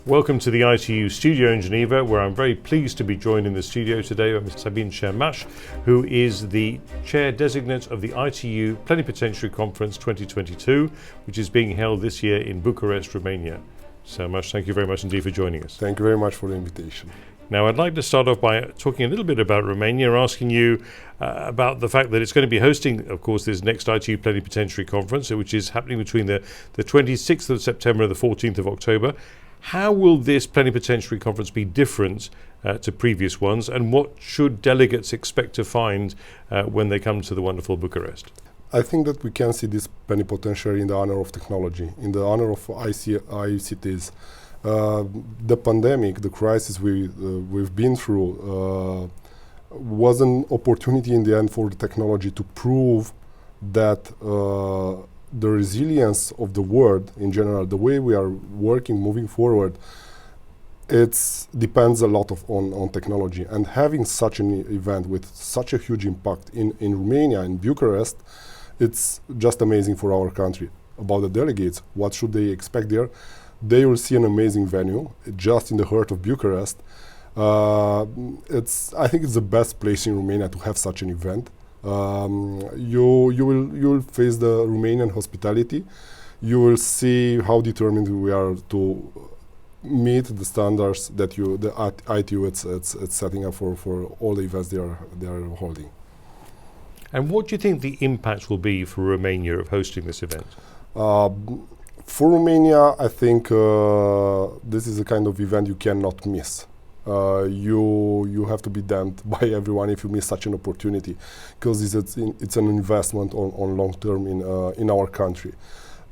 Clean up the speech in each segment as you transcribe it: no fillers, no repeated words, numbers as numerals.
Welcome to the ITU studio in Geneva, where I'm very pleased to be joined in the studio today by Mr. Sabin Sărmaș, who is the chair-designate of the ITU Plenipotentiary Conference 2022, which is being held this year in Bucharest, Romania. Sărmaș, thank you very much indeed for joining us. Thank you very much for the invitation. Now, I'd like to start off by talking a little bit about Romania, asking you about the fact that it's going to be hosting, of course, this next ITU Plenipotentiary Conference, which is happening between the 26th of September and the 14th of October. How will this Plenipotentiary Conference be different to previous ones, and what should delegates expect to find when they come to the wonderful Bucharest? I think that we can see this plenipotentiary in the honor of technology, in the honor of ICTs. The pandemic, the crisis we've been through, was an opportunity in the end for the technology to prove that the resilience of the world in general, the way we are working, moving forward, it depends a lot on technology. And having such an event with such a huge impact in Romania, in Bucharest, it's just amazing for our country. About the delegates, what should they expect there? They will see an amazing venue just in the heart of Bucharest. I think it's the best place in Romania to have such an event. You will face the Romanian hospitality. You will see how determined we are to meet the standards that the ITU it's setting up for all the events they are holding. And what do you think the impact will be for Romania of hosting this event? For Romania, I think this is a kind of event you cannot miss. You have to be damned by everyone if you miss such an opportunity, because it's an investment on long term in our country.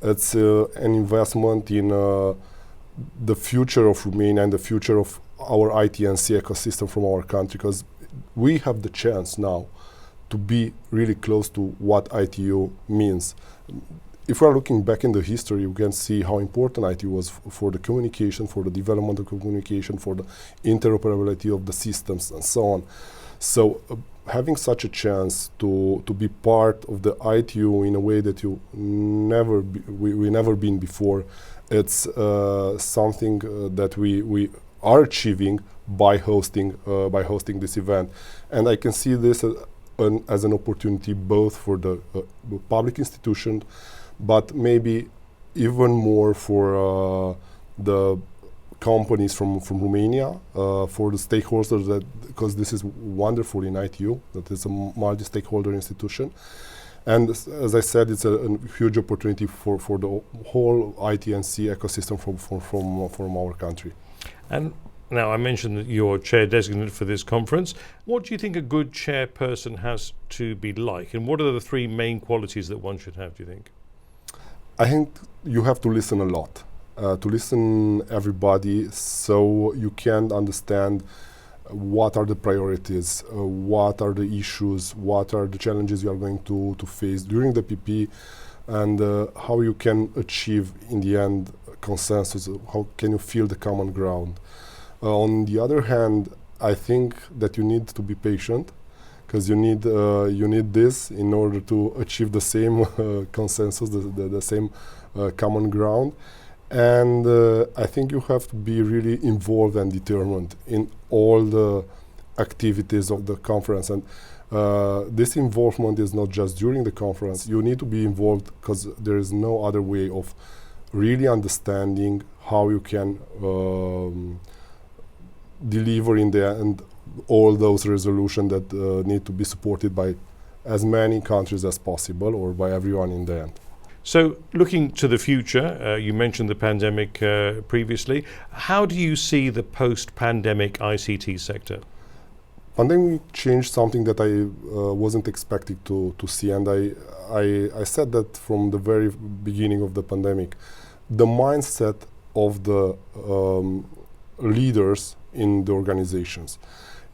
It's an investment in the future of Romania and the future of our IT&C ecosystem from our country, because we have the chance now to be really close to what ITU means. If we are looking back in the history, we can see how important IT was for the communication, for the development of communication, for the interoperability of the systems, and so on. So having such a chance to be part of the ITU in a way that we never been before, it's something that we are achieving by hosting this event. And I can see this as an opportunity both for the public institution, but maybe even more for the companies from Romania, for the stakeholders, because this is wonderful in ITU, that it's a multi-stakeholder institution. And as I said, it's a huge opportunity for the whole IT&C ecosystem from our country. And now, I mentioned that you're chair designate for this conference. What do you think a good chairperson has to be like, and what are the three main qualities that one should have, do you think? I think you have to listen a lot, to listen everybody, so you can understand what are the priorities, what are the issues, what are the challenges you are going to face during the PP, and how you can achieve in the end consensus, how can you feel the common ground. On the other hand, I think that you need to be patient, because you need this in order to achieve the same consensus, the same common ground. And I think you have to be really involved and determined in all the activities of the conference. And this involvement is not just during the conference. You need to be involved because there is no other way of really understanding how you can deliver in the end all those resolutions that need to be supported by as many countries as possible, or by everyone in the end. So looking to the future, you mentioned the pandemic previously. How do you see the post-pandemic ICT sector? Pandemic changed something that I wasn't expecting to see, and I said that from the very beginning of the pandemic. The mindset of the leaders in the organizations.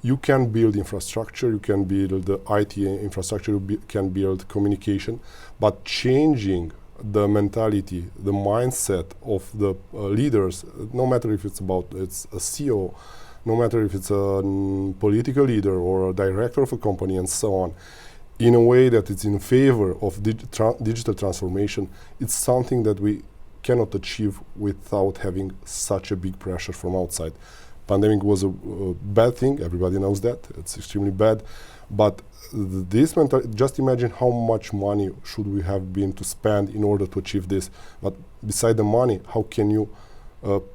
You can build infrastructure, you can build the IT infrastructure, you can build communication, but changing the mentality, the mindset of the leaders, no matter if it's a CEO, no matter if it's a political leader or a director of a company and so on, in a way that it's in favor of digital transformation, it's something that we cannot achieve without having such a big pressure from outside. Pandemic was a bad thing, everybody knows that, it's extremely bad, but this just imagine how much money should we have been to spend in order to achieve this. But beside the money, how can you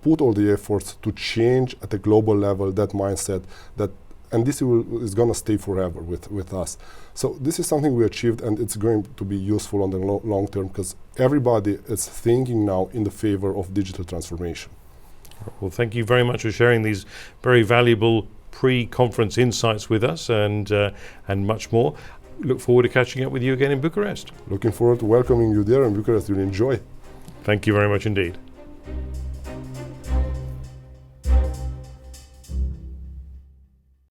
put all the efforts to change at a global level that mindset, and this is going to stay forever with us. So this is something we achieved, and it's going to be useful on the long term, because everybody is thinking now in the favor of digital transformation. Well, thank you very much for sharing these very valuable pre-conference insights with us, and much more. Look forward to catching up with you again in Bucharest. Looking forward to welcoming you there in Bucharest. You'll enjoy. Thank you very much indeed.